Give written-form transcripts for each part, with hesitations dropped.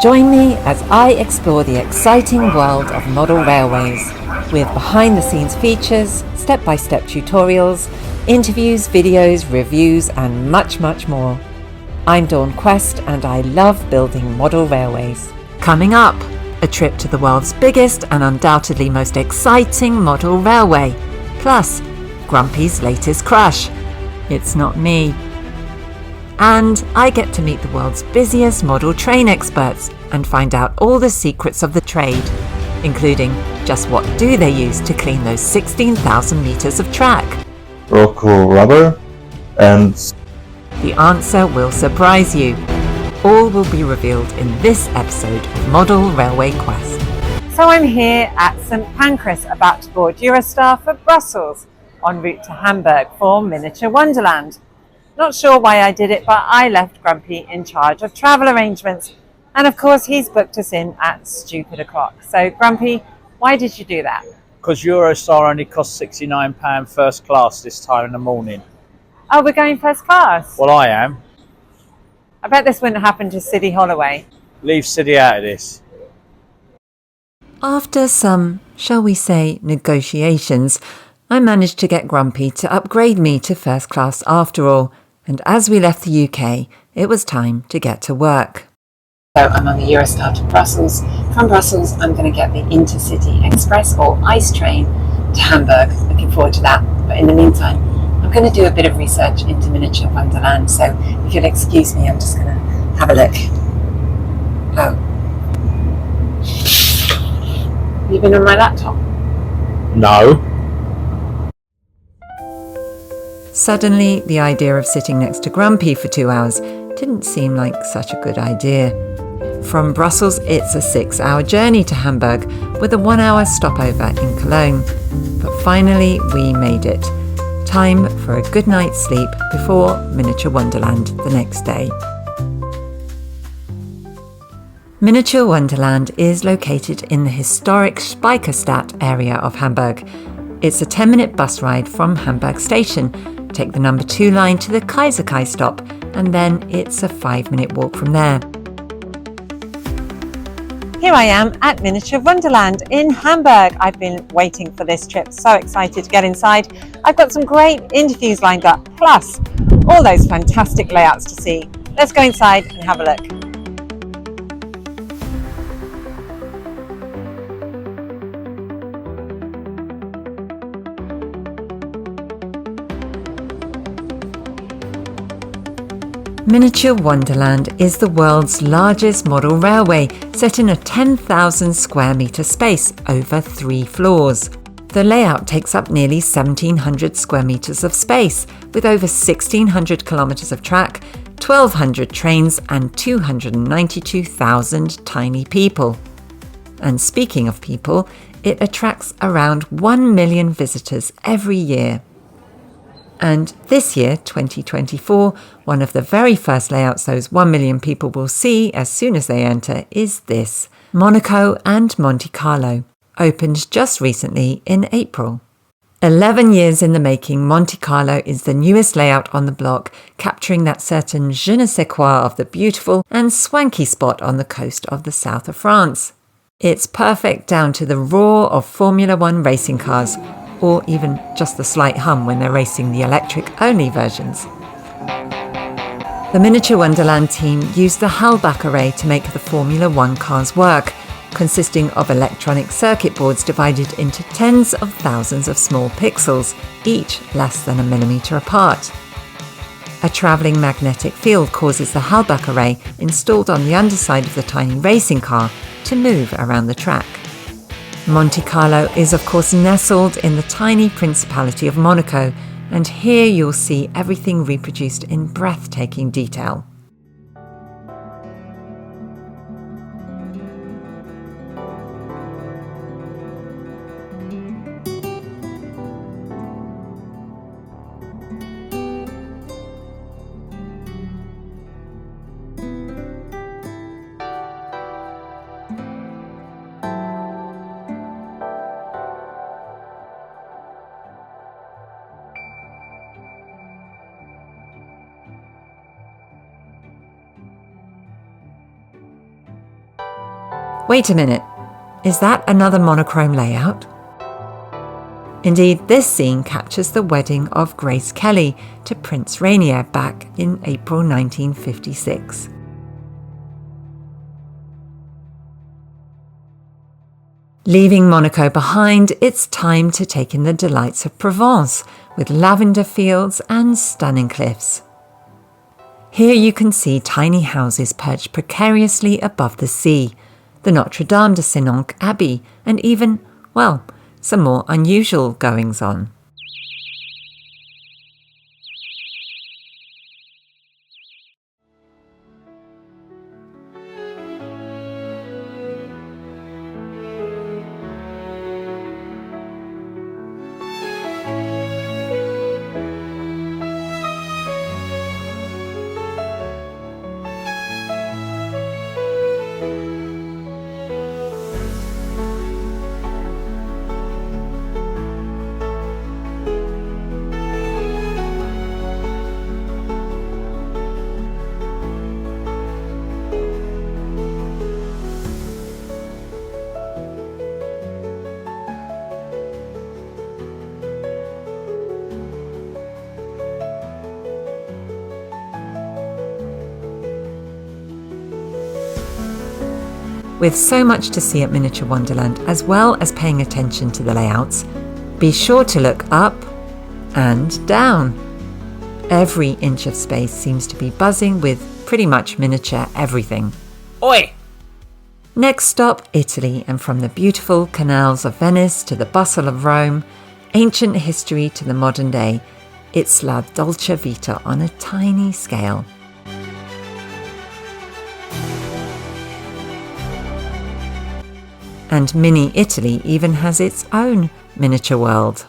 Join me as I explore the exciting world of model railways with behind-the-scenes features, step-by-step tutorials, interviews, videos, reviews and much, much more. I'm Dawn Quest and I love building model railways. Coming up, a trip to the world's biggest and undoubtedly most exciting model railway, plus Grumpy's latest crush. It's not me. And I get to meet the world's busiest model train experts and find out all the secrets of the trade, including just what do they use to clean those 16,000 meters of track. Local rubber and... The answer will surprise you. All will be revealed in this episode of Model Railway Quest. So I'm here at St Pancras, about to board Eurostar for Brussels, en route to Hamburg for Miniatur Wunderland. Not sure why I did it, but I left Grumpy in charge of travel arrangements. And of course, he's booked us in at stupid o'clock. So Grumpy, why did you do that? Because Eurostar only costs £69 first class this time in the morning. Oh, we're going first class? Well, I am. I bet this wouldn't happen to City Holloway. Leave City out of this. After some, shall we say, negotiations, I managed to get Grumpy to upgrade me to first class after all. And as we left the UK, it was time to get to work. So I'm on the Eurostar to Brussels. From Brussels, I'm going to get the Intercity Express or ICE train to Hamburg. Looking forward to that. But in the meantime, I'm going to do a bit of research into Miniatur Wunderland. So if you'll excuse me, I'm just going to have a look. Oh. Have you been on my laptop? No. Suddenly, the idea of sitting next to Grumpy for 2 hours didn't seem like such a good idea. From Brussels, it's a 6-hour journey to Hamburg with a 1-hour stopover in Cologne. But finally, we made it. Time for a good night's sleep before Miniatur Wunderland the next day. Miniatur Wunderland is located in the historic Speicherstadt area of Hamburg. It's a 10-minute bus ride from Hamburg station. Take the number 2 line to the Kaiserkai stop, and then it's a 5-minute walk from there. Here I am at Miniatur Wunderland in Hamburg. I've been waiting for this trip, so excited to get inside. I've got some great interviews lined up, plus all those fantastic layouts to see. Let's go inside and have a look. Miniatur Wunderland is the world's largest model railway, set in a 10,000 square metre space over 3 floors. The layout takes up nearly 1,700 square metres of space, with over 1,600 kilometres of track, 1,200 trains and 292,000 tiny people. And speaking of people, it attracts around 1 million visitors every year. And this year, 2024, one of the very first layouts those 1 million people will see as soon as they enter is this, Monaco and Monte Carlo, opened just recently in April. 11 years in the making, Monte Carlo is the newest layout on the block, capturing that certain je ne sais quoi of the beautiful and swanky spot on the coast of the south of France. It's perfect down to the roar of Formula One racing cars, or even just the slight hum when they're racing the electric-only versions. The Miniatur Wunderland team used the Haupt array to make the Formula One cars work, consisting of electronic circuit boards divided into tens of thousands of small pixels, each less than a millimetre apart. A travelling magnetic field causes the Haupt array, installed on the underside of the tiny racing car, to move around the track. Monte Carlo is of course nestled in the tiny Principality of Monaco, and here you'll see everything reproduced in breathtaking detail. Wait a minute, is that another monochrome layout? Indeed, this scene captures the wedding of Grace Kelly to Prince Rainier back in April 1956. Leaving Monaco behind, it's time to take in the delights of Provence, with lavender fields and stunning cliffs. Here you can see tiny houses perched precariously above the sea, the Notre Dame de Senonque Abbey, and even, well, some more unusual goings-on. With so much to see at Miniatur Wonderland, as well as paying attention to the layouts, be sure to look up and down. Every inch of space seems to be buzzing with pretty much miniature everything. Oi! Next stop, Italy, and from the beautiful canals of Venice to the bustle of Rome, ancient history to the modern day, it's La Dolce Vita on a tiny scale. And Mini Italy even has its own miniature world.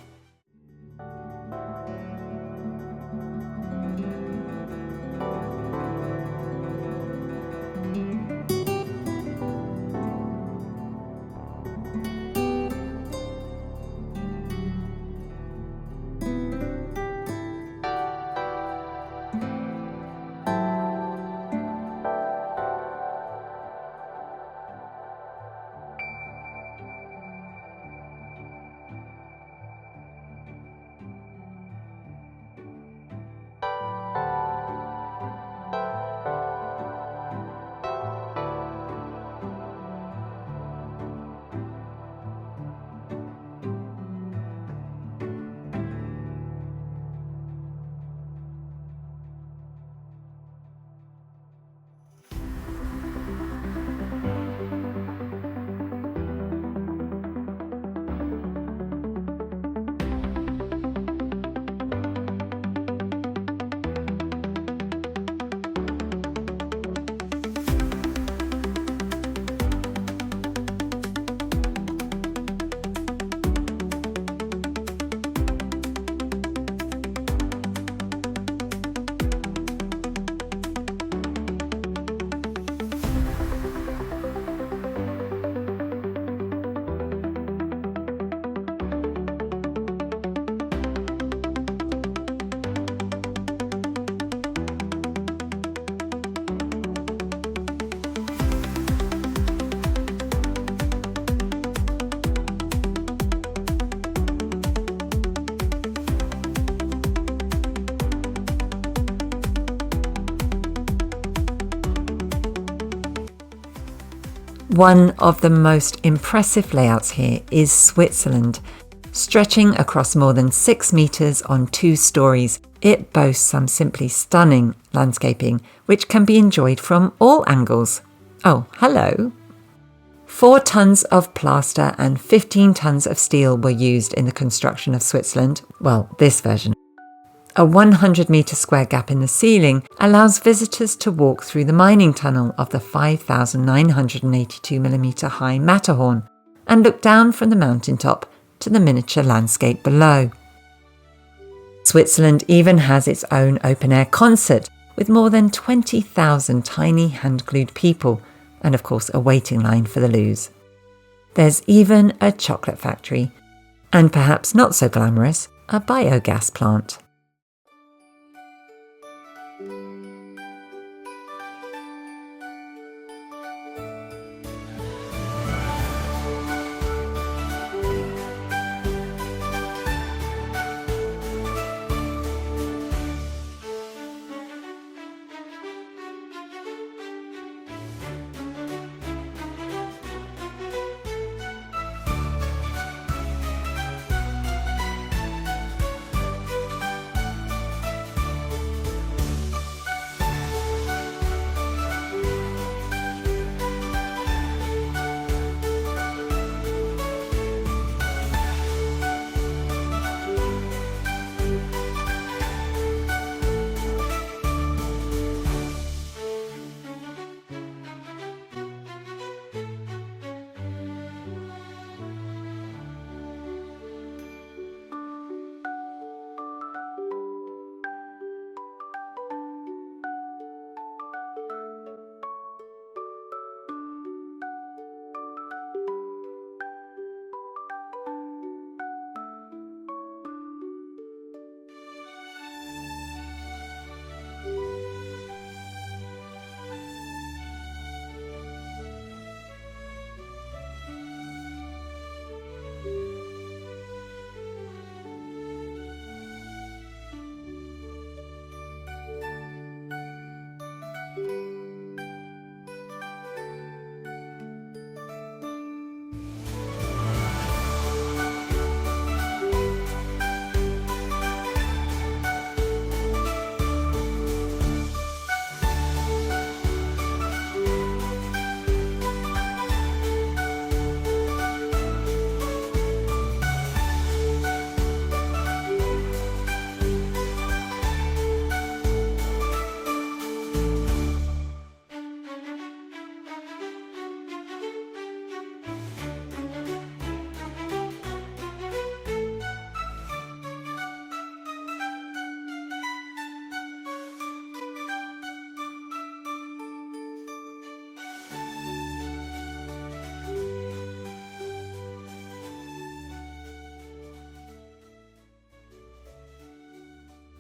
One of the most impressive layouts here is Switzerland. Stretching across more than 6 meters on 2 stories, it boasts some simply stunning landscaping, which can be enjoyed from all angles. Oh, hello. 4 tons of plaster and 15 tons of steel were used in the construction of Switzerland, well, this version. A 100-metre square gap in the ceiling allows visitors to walk through the mining tunnel of the 5,982mm high Matterhorn and look down from the mountaintop to the miniature landscape below. Switzerland even has its own open-air concert with more than 20,000 tiny hand-glued people and, of course, a waiting line for the loos. There's even a chocolate factory and, perhaps not so glamorous, a biogas plant.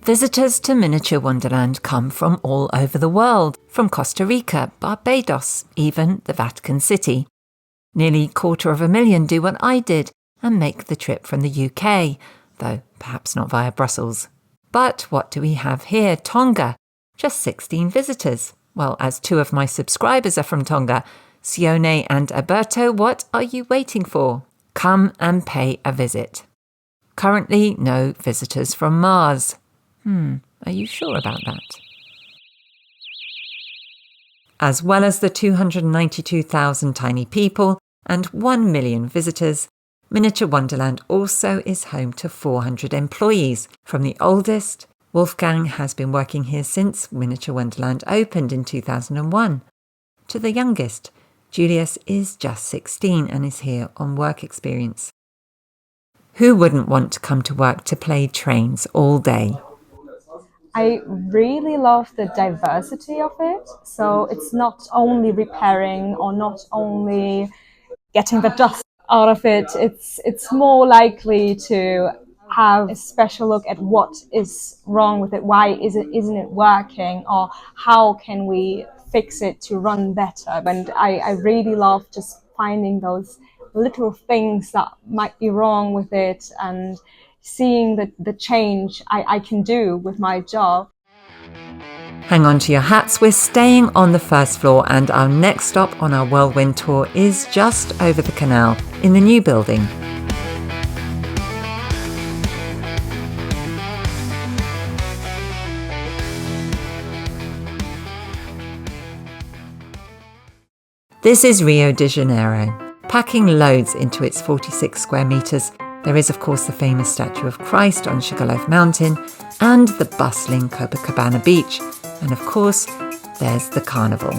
Visitors to Miniatur Wonderland come from all over the world, from Costa Rica, Barbados, even the Vatican City. Nearly 250,000 do what I did and make the trip from the UK, though perhaps not via Brussels. But what do we have here? Tonga. Just 16 visitors. Well, as 2 of my subscribers are from Tonga, Sione and Alberto, what are you waiting for? Come and pay a visit. Currently, no visitors from Mars. Are you sure about that? As well as the 292,000 tiny people and 1 million visitors, Miniatur Wonderland also is home to 400 employees. From the oldest, Wolfgang has been working here since Miniatur Wonderland opened in 2001, to the youngest, Julius is just 16 and is here on work experience. Who wouldn't want to come to work to play trains all day? I really love the diversity of it. So it's not only repairing or not only getting the dust out of it. It's more likely to have a special look at what is wrong with it. Why isn't it working? Or how can we fix it to run better? And I really love just finding those little things that might be wrong with it and seeing the change I can do with my job. Hang on to your hats, we're staying on the first floor and our next stop on our whirlwind tour is just over the canal in the new building. This is Rio de Janeiro, packing loads into its 46 square metres. There is, of course, the famous statue of Christ on Sugarloaf Mountain and the bustling Copacabana beach. And of course, there's the carnival.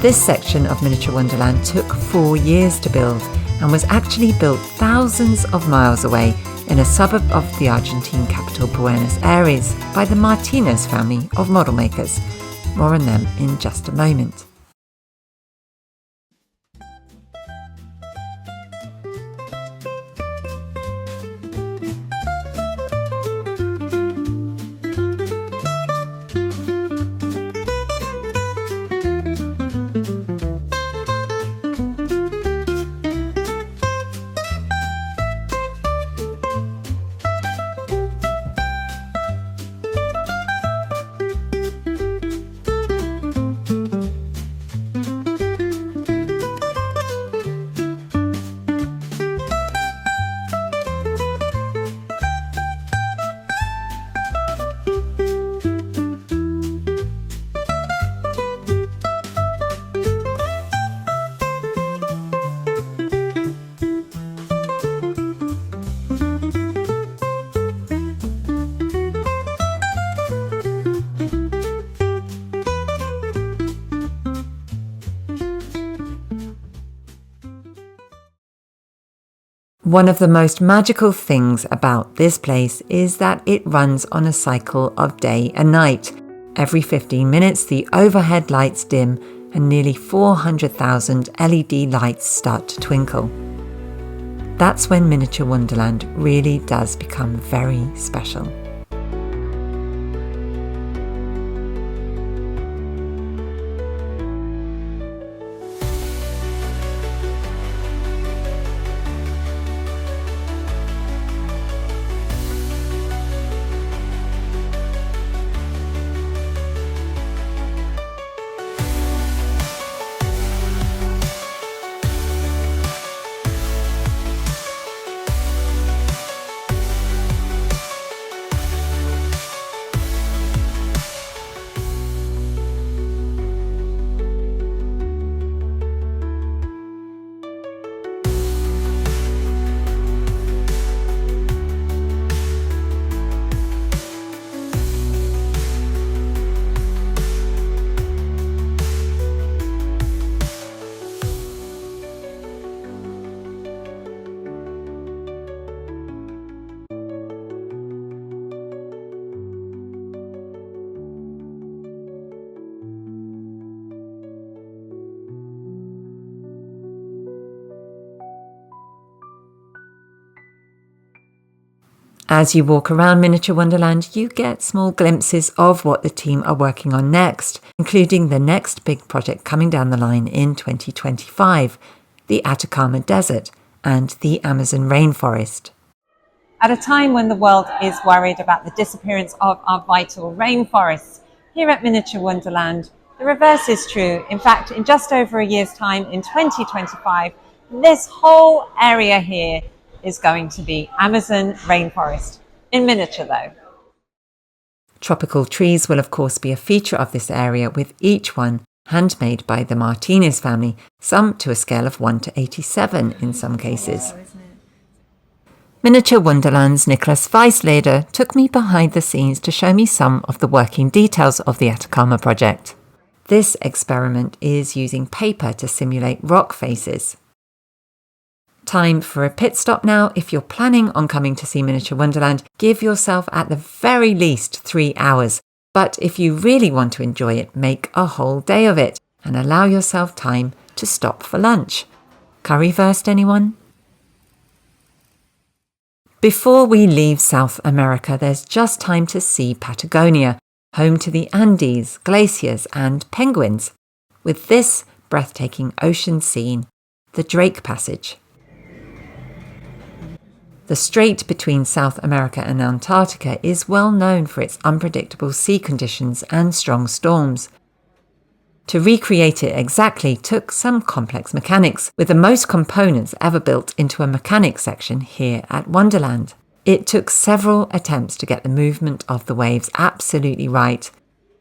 This section of Miniatur Wonderland took 4 years to build and was actually built thousands of miles away in a suburb of the Argentine capital Buenos Aires by the Martinez family of model makers. More on them in just a moment. One of the most magical things about this place is that it runs on a cycle of day and night. Every 15 minutes, the overhead lights dim and nearly 400,000 LED lights start to twinkle. That's when Miniatur Wonderland really does become very special. As you walk around Miniatur Wonderland, you get small glimpses of what the team are working on next, including the next big project coming down the line in 2025, the Atacama Desert and the Amazon rainforest. At a time when the world is worried about the disappearance of our vital rainforests, here at Miniatur Wonderland, the reverse is true. In fact, in just over a year's time, in 2025, this whole area here is going to be Amazon rainforest. In miniature, though. Tropical trees will of course be a feature of this area, with each one handmade by the Martinez family, some to a scale of 1:87 in some cases. Miniatur Wonderland's Niklas Weissleder took me behind the scenes to show me some of the working details of the Atacama project. This experiment is using paper to simulate rock faces. Time for a pit stop now. If you're planning on coming to see Miniatur Wonderland, give yourself at the very least 3 hours. But if you really want to enjoy it, make a whole day of it and allow yourself time to stop for lunch. Currywurst, anyone? Before we leave South America, there's just time to see Patagonia, home to the Andes, glaciers and penguins, with this breathtaking ocean scene, the Drake Passage. The strait between South America and Antarctica is well known for its unpredictable sea conditions and strong storms. To recreate it exactly took some complex mechanics, with the most components ever built into a mechanic section here at Wonderland. It took several attempts to get the movement of the waves absolutely right.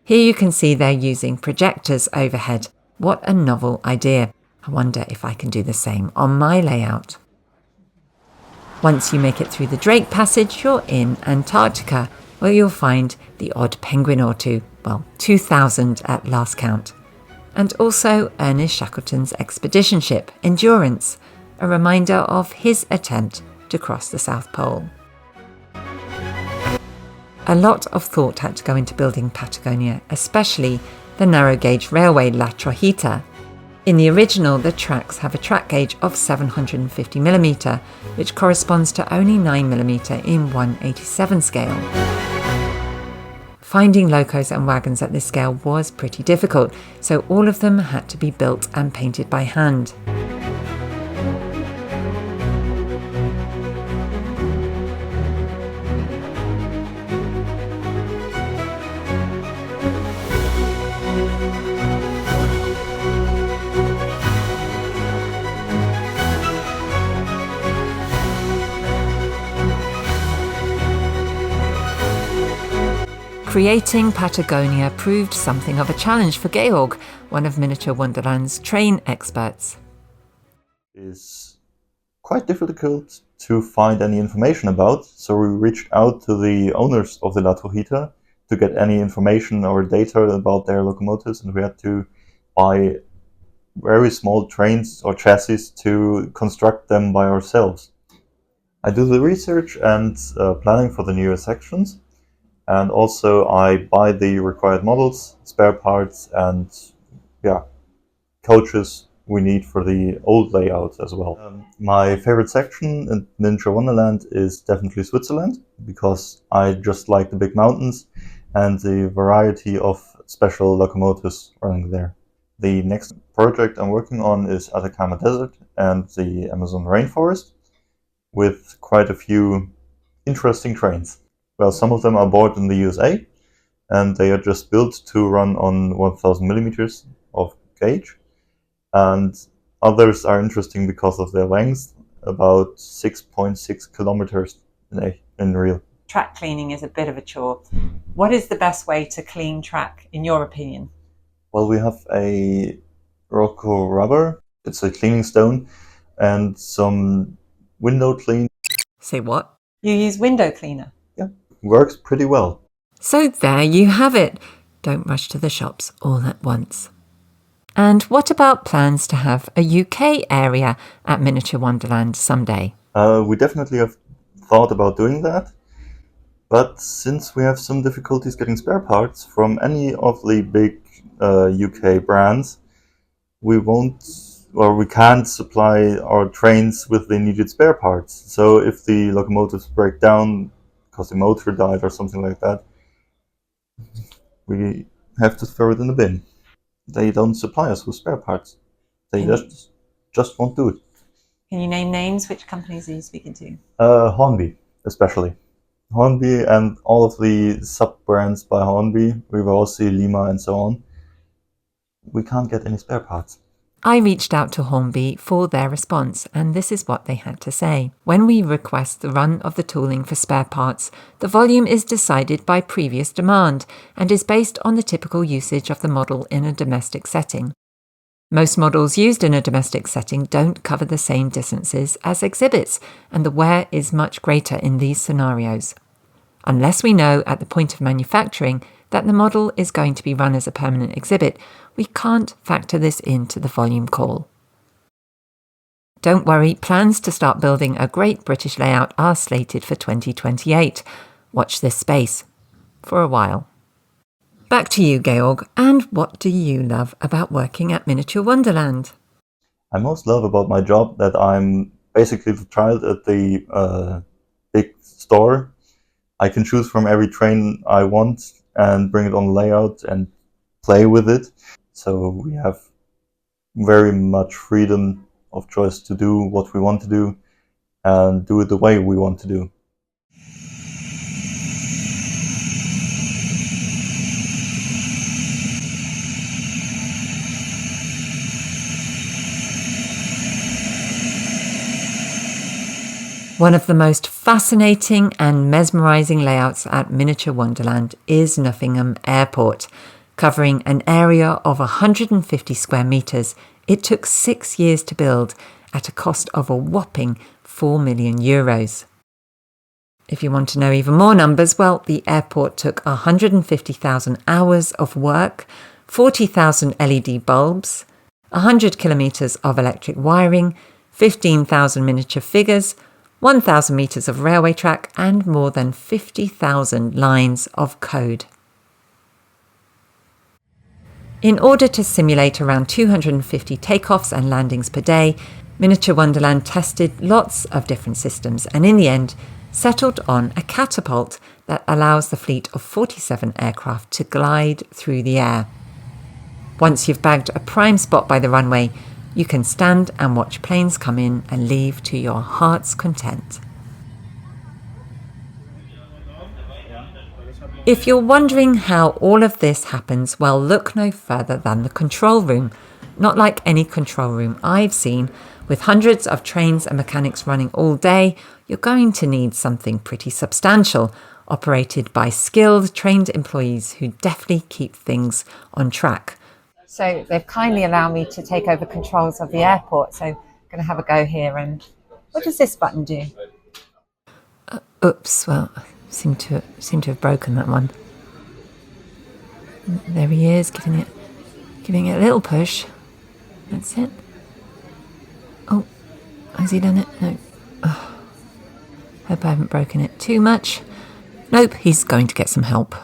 Here you can see they're using projectors overhead. What a novel idea. I wonder if I can do the same on my layout. Once you make it through the Drake Passage, you're in Antarctica, where you'll find the odd penguin or two, well, 2,000 at last count. And also Ernest Shackleton's expedition ship, Endurance, a reminder of his attempt to cross the South Pole. A lot of thought had to go into building Patagonia, especially the narrow gauge railway La Trojita. In the original, the tracks have a track gauge of 750mm, which corresponds to only 9mm in 1/87 scale. Finding locos and wagons at this scale was pretty difficult, so all of them had to be built and painted by hand. Creating Patagonia proved something of a challenge for Georg, one of Miniatur Wonderland's train experts. It's quite difficult to find any information about, so we reached out to the owners of the La Trojita to get any information or data about their locomotives, and we had to buy very small trains or chassis to construct them by ourselves. I do the research and planning for the newer sections. And also I buy the required models, spare parts, and coaches we need for the old layout as well. My favorite section in Miniatur Wonderland is definitely Switzerland, because I just like the big mountains and the variety of special locomotives running there. The next project I'm working on is Atacama Desert and the Amazon rainforest, with quite a few interesting trains. Well, some of them are bought in the USA, and they are just built to run on 1000mm of gauge. And others are interesting because of their length, about 6.6 kilometers in real. Track cleaning is a bit of a chore. What is the best way to clean track, in your opinion? Well, we have a Rocco rubber, it's a cleaning stone, and some window clean. Say what? You use window cleaner? Works pretty well. So there you have it. Don't rush to the shops all at once. And what about plans to have a UK area at Miniatur Wonderland someday? We definitely have thought about doing that, but since we have some difficulties getting spare parts from any of the big UK brands, we can't supply our trains with the needed spare parts. So if the locomotives break down because the motor died or something like that, we have to throw it in the bin. They don't supply us with spare parts. They just won't do it. Can you name names? Which companies are you speaking to? Hornby, especially. Hornby and all of the sub-brands by Hornby, Rivorsi, Lima, and so on. We can't get any spare parts. I reached out to Hornby for their response, and this is what they had to say. When we request the run of the tooling for spare parts, the volume is decided by previous demand and is based on the typical usage of the model in a domestic setting. Most models used in a domestic setting don't cover the same distances as exhibits, and the wear is much greater in these scenarios. Unless we know at the point of manufacturing that the model is going to be run as a permanent exhibit, we can't factor this into the volume call. Don't worry, plans to start building a great British layout are slated for 2028. Watch this space. For a while. Back to you, Georg, and what do you love about working at Miniatur Wunderland? I most love about my job that I'm basically the child at the big store. I can choose from every train I want and bring it on layout and play with it. So we have very much freedom of choice to do what we want to do and do it the way we want to do. One of the most fascinating and mesmerising layouts at Miniatur Wunderland is Nottingham Airport. Covering an area of 150 square metres, it took 6 years to build at a cost of a whopping €4 million. If you want to know even more numbers, well, the airport took 150,000 hours of work, 40,000 LED bulbs, 100 kilometres of electric wiring, 15,000 miniature figures, 1,000 metres of railway track and more than 50,000 lines of code. In order to simulate around 250 takeoffs and landings per day, Miniatur Wunderland tested lots of different systems and in the end settled on a catapult that allows the fleet of 47 aircraft to glide through the air. Once you've bagged a prime spot by the runway, you can stand and watch planes come in and leave to your heart's content. If you're wondering how all of this happens, well, look no further than the control room. Not like any control room I've seen. With hundreds of trains and mechanics running all day, you're going to need something pretty substantial, operated by skilled, trained employees who definitely keep things on track. So they've kindly allowed me to take over controls of the airport. So I'm going to have a go here. And what does this button do? Oops, well, I seem to have broken that one. There he is, giving it a little push. That's it. Oh, has he done it? No. Oh, hope I haven't broken it too much. Nope, he's going to get some help.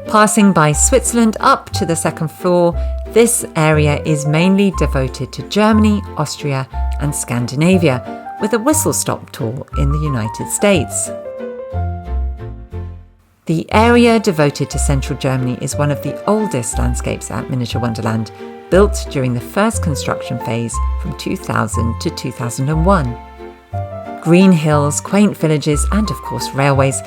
Passing by Switzerland up to the second floor, this area is mainly devoted to Germany, Austria and Scandinavia, with a whistle-stop tour in the United States. The area devoted to central Germany is one of the oldest landscapes at Miniatur Wunderland, built during the first construction phase from 2000 to 2001. Green hills, quaint villages and of course railways.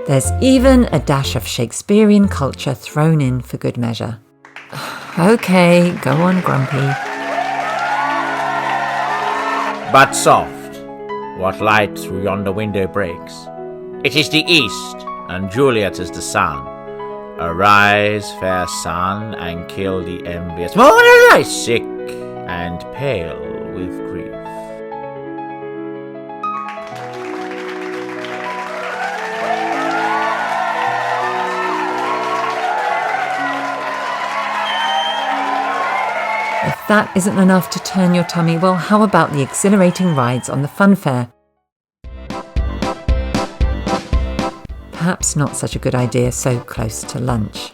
There's even a dash of Shakespearean culture thrown in for good measure. Okay, go on, Grumpy. But soft, what light through yonder window breaks? It is the east, and Juliet is the sun. Arise, fair sun, and kill the envious moon, lie sick and pale with grief. If that isn't enough to turn your tummy, well, how about the exhilarating rides on the fun fair? Perhaps not such a good idea so close to lunch.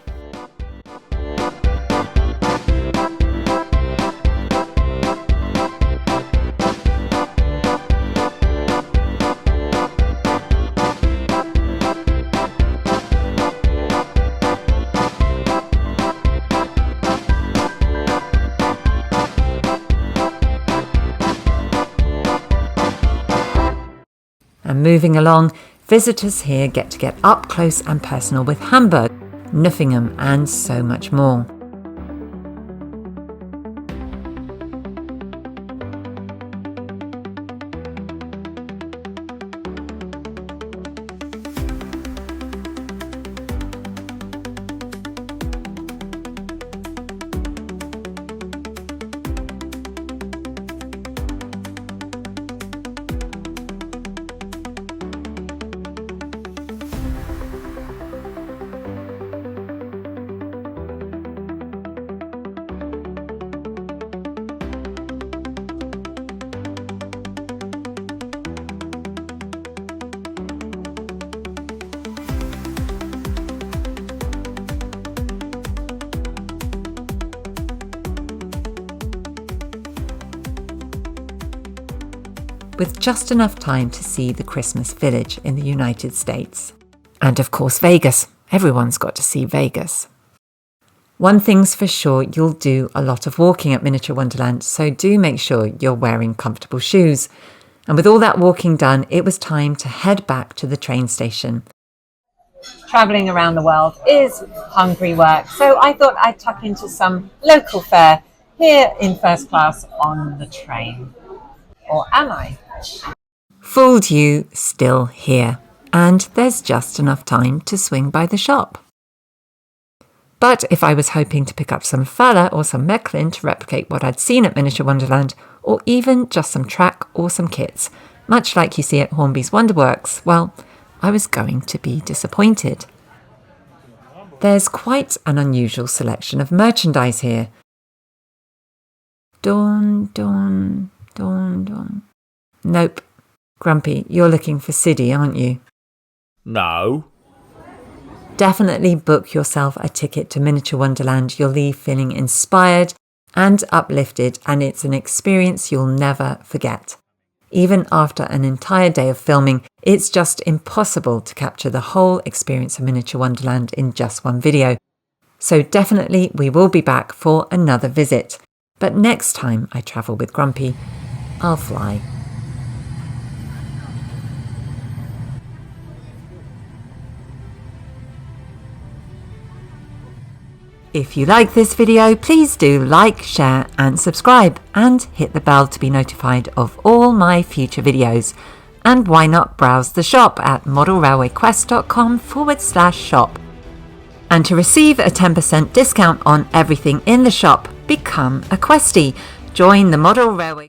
And moving along, visitors here get to get up close and personal with Hamburg, Nuffingham and so much more. With just enough time to see the Christmas village in the United States. And of course Vegas. Everyone's got to see Vegas. One thing's for sure, you'll do a lot of walking at Miniatur Wonderland, so do make sure you're wearing comfortable shoes. And with all that walking done, it was time to head back to the train station. Travelling around the world is hungry work, so I thought I'd tuck into some local fare here in first class on the train. Or am I? Fooled you, still here. And there's just enough time to swing by the shop. But if I was hoping to pick up some Faller or some Mechlin to replicate what I'd seen at Miniatur Wonderland, or even just some track or some kits, much like you see at Hornby's Wonderworks, well, I was going to be disappointed. There's quite an unusual selection of merchandise here. Dawn. Nope. Grumpy, you're looking for Siddy, aren't you? No. Definitely book yourself a ticket to Miniatur Wonderland. You'll leave feeling inspired and uplifted, and it's an experience you'll never forget. Even after an entire day of filming, it's just impossible to capture the whole experience of Miniatur Wonderland in just one video. So definitely we will be back for another visit. But next time I travel with Grumpy, I'll fly. If you like this video, please do like, share and subscribe, and hit the bell to be notified of all my future videos. And why not browse the shop at modelrailwayquest.com/shop. And to receive a 10% discount on everything in the shop, become a Questie. Join the Model Railway